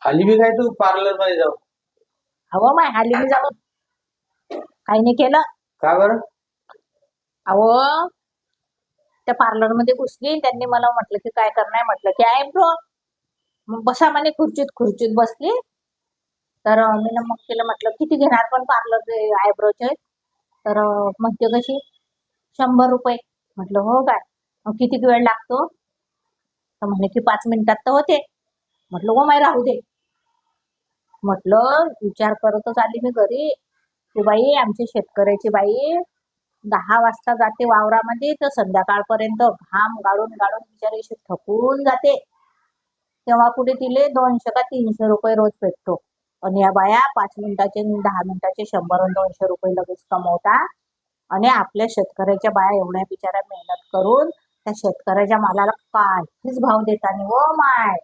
आली बी काय तू पार्लर मध्ये जाऊ? अहो माय आली मी जाऊन काही नाही केलं. का बरं? अहो त्या पार्लर मध्ये घुसली, त्यांनी मला म्हटलं की काय करणार, म्हटलं की आयब्रो. मग बसा म्हणे खुर्चीत खुर्चीत बसली. तर मी मग तिला म्हटलं किती घेणार पण पार्लरचे आयब्रोचे. तर म्हणते कशी 100 रुपये. म्हटलं हो काय, मग किती वेळ लागतो? तर म्हणे की 5 मिनिटात तर होते. म्हटलं हो माय राहू दे. म्हटलं विचार करतच आली मी घरी की बाई आमची शेतकऱ्याची बाई 10 वाजता जाते वावरामध्ये, तर संध्याकाळपर्यंत घाम गाळून गाळून बिचारी अशी थकून जाते. तेव्हा कुठे तिले 200 का 300 रुपये रोज भेटतो. आणि या बाया 5 मिनिटाचे 10 मिनिटाचे 100 आणि 200 रुपये लगेच कमवतात. आणि आपल्या शेतकऱ्याच्या बाया एवढ्या बिचाऱ्या मेहनत करून त्या शेतकऱ्याच्या मालाला काहीच भाव देता नाही. Oh my